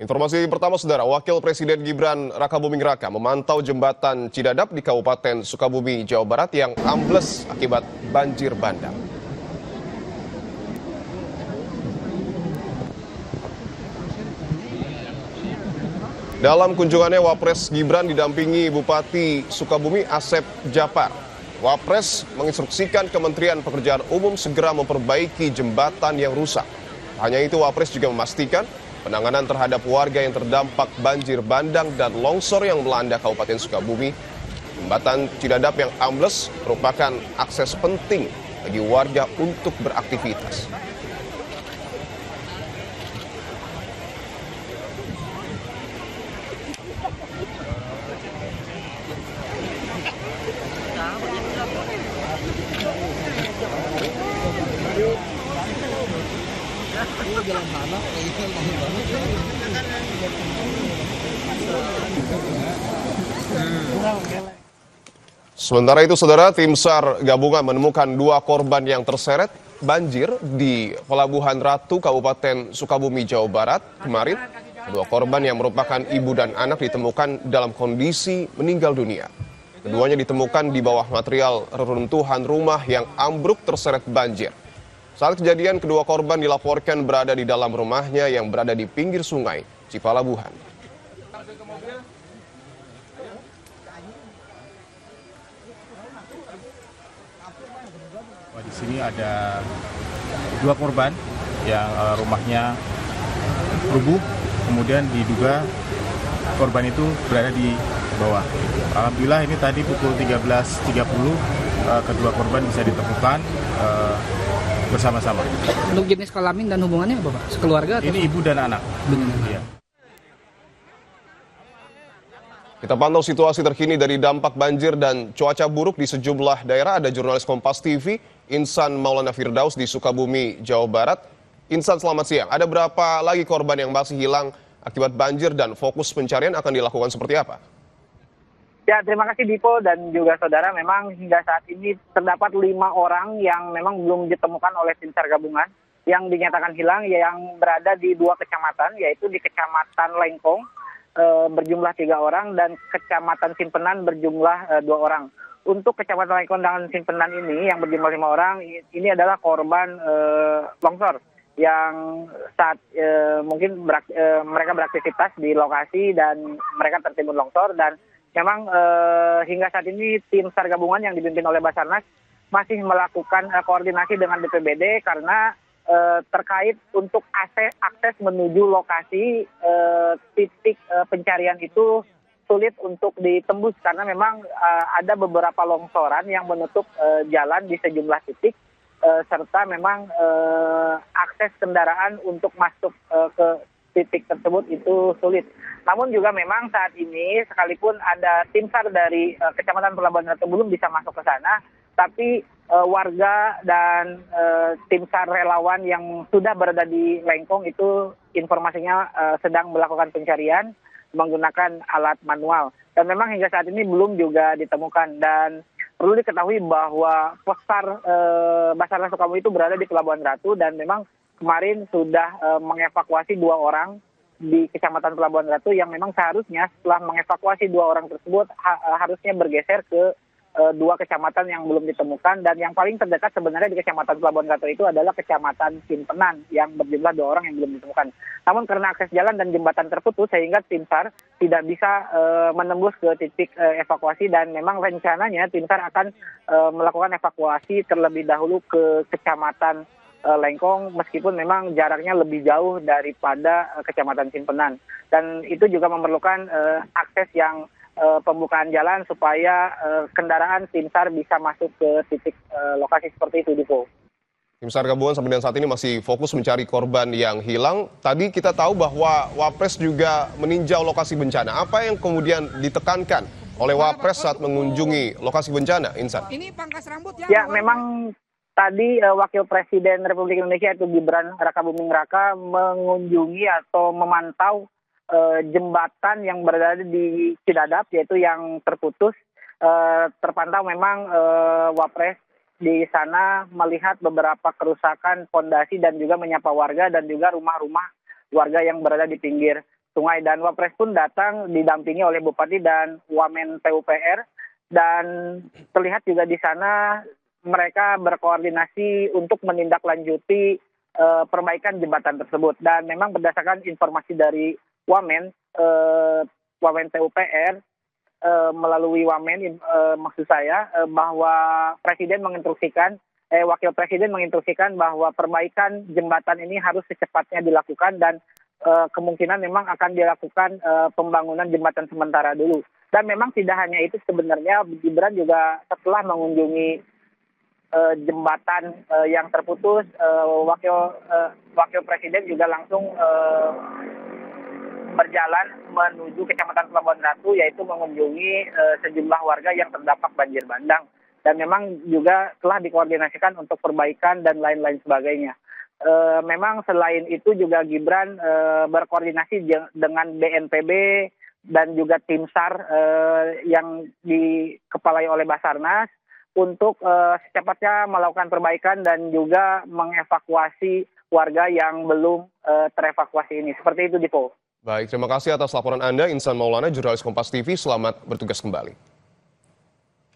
Informasi pertama, Saudara, Wakil Presiden Gibran Rakabuming Raka memantau jembatan Cidadap di Kabupaten Sukabumi, Jawa Barat yang ambles akibat banjir bandang. Dalam kunjungannya, Wapres Gibran didampingi Bupati Sukabumi Asep Japar. Wapres menginstruksikan Kementerian Pekerjaan Umum segera memperbaiki jembatan yang rusak. Hanya itu, Wapres juga memastikan penanganan terhadap warga yang terdampak banjir bandang dan longsor yang melanda Kabupaten Sukabumi. Jembatan Cidadap yang ambles merupakan akses penting bagi warga untuk beraktivitas. Sementara itu, Saudara, tim SAR gabungan menemukan 2 korban yang terseret banjir di Pelabuhan Ratu, Kabupaten Sukabumi, Jawa Barat kemarin. Kedua korban yang merupakan ibu dan anak ditemukan dalam kondisi meninggal dunia. Keduanya ditemukan di bawah material reruntuhan rumah yang ambruk terseret banjir. Saat kejadian, kedua korban dilaporkan berada di dalam rumahnya yang berada di pinggir sungai Cipalabuhan. Di sini ada 2 korban yang rumahnya rubuh, kemudian diduga korban itu berada di bawah. Alhamdulillah ini tadi pukul 13.30 kedua korban bisa ditemukan bersama-sama. Untuk jenis kelamin dan hubungannya apa, Pak? Sekeluarga atau? Ini ibu dan anak. Ya. Kita pantau situasi terkini dari dampak banjir dan cuaca buruk di sejumlah daerah. Ada jurnalis Kompas TV, Insan Maulana Firdaus di Sukabumi, Jawa Barat. Insan, selamat siang. Ada berapa lagi korban yang masih hilang akibat banjir dan fokus pencarian akan dilakukan seperti apa? Ya, terima kasih Dipo dan juga saudara. Memang hingga saat ini terdapat 5 orang yang memang belum ditemukan oleh tim SAR gabungan yang dinyatakan hilang, yang berada di 2 kecamatan, yaitu di Kecamatan Lengkong berjumlah 3 orang dan Kecamatan Simpenan berjumlah 2 orang. Untuk Kecamatan Lengkong dan Simpenan ini yang berjumlah 5 orang, ini adalah korban longsor yang saat mungkin mereka beraktivitas di lokasi dan mereka tertimbun longsor. Dan memang hingga saat ini tim SAR gabungan yang dipimpin oleh Basarnas masih melakukan koordinasi dengan BPBD karena terkait untuk akses menuju lokasi titik pencarian itu sulit untuk ditembus karena memang ada beberapa longsoran yang menutup jalan di sejumlah titik serta memang akses kendaraan untuk masuk ke titik tersebut itu sulit. Namun juga memang saat ini sekalipun ada tim SAR dari Kecamatan Pelabuhan Ratu belum bisa masuk ke sana, tapi warga dan tim SAR relawan yang sudah berada di Lengkong itu informasinya sedang melakukan pencarian menggunakan alat manual. Dan memang hingga saat ini belum juga ditemukan. Dan perlu diketahui bahwa pos SAR Basarnas Sukabumi itu berada di Pelabuhan Ratu dan memang kemarin sudah mengevakuasi 2 orang di Kecamatan Pelabuhan Ratu yang memang seharusnya setelah mengevakuasi 2 orang tersebut harusnya bergeser ke 2 kecamatan yang belum ditemukan, dan yang paling terdekat sebenarnya di Kecamatan Pelabuhan Ratu itu adalah Kecamatan Simpenan yang berjumlah 2 orang yang belum ditemukan. Namun karena akses jalan dan jembatan terputus sehingga tim SAR tidak bisa menembus ke titik evakuasi, dan memang rencananya tim SAR akan melakukan evakuasi terlebih dahulu ke Kecamatan Lengkong meskipun memang jaraknya lebih jauh daripada Kecamatan Simpenan, dan itu juga memerlukan akses yang pembukaan jalan supaya kendaraan tim SAR bisa masuk ke titik lokasi seperti itu, Dipo. Tim SAR gabungan sampai dengan saat ini masih fokus mencari korban yang hilang. Tadi kita tahu bahwa Wapres juga meninjau lokasi bencana. Apa yang kemudian ditekankan oleh Wapres saat mengunjungi lokasi bencana, Insan? Ini pangkas rambut ya. Memang tadi Wakil Presiden Republik Indonesia itu Gibran Rakabuming Raka mengunjungi atau memantau jembatan yang berada di Cidadap, yaitu yang terputus. Terpantau memang Wapres di sana melihat beberapa kerusakan fondasi dan juga menyapa warga dan juga rumah-rumah warga yang berada di pinggir sungai. Dan Wapres pun datang didampingi oleh Bupati dan Wamen PUPR, dan terlihat juga di sana mereka berkoordinasi untuk menindaklanjuti perbaikan jembatan tersebut. Dan memang berdasarkan informasi dari Wamen PUPR, melalui Wamen, maksud saya, bahwa Wakil Presiden menginstruksikan bahwa perbaikan jembatan ini harus secepatnya dilakukan, dan kemungkinan memang akan dilakukan pembangunan jembatan sementara dulu. Dan memang tidak hanya itu, sebenarnya Gibran juga setelah mengunjungi jembatan yang terputus, Wakil Presiden juga langsung berjalan menuju Kecamatan Pelabuhan Ratu, yaitu mengunjungi sejumlah warga yang terdampak banjir bandang. Dan memang juga telah dikoordinasikan untuk perbaikan dan lain-lain sebagainya. Memang selain itu juga Gibran berkoordinasi dengan BNPB dan juga tim SAR yang dikepalai oleh Basarnas untuk secepatnya melakukan perbaikan dan juga mengevakuasi warga yang belum terevakuasi ini. Seperti itu, Dipo. Baik, terima kasih atas laporan Anda, Insan Maulana, jurnalis Kompas TV. Selamat bertugas kembali.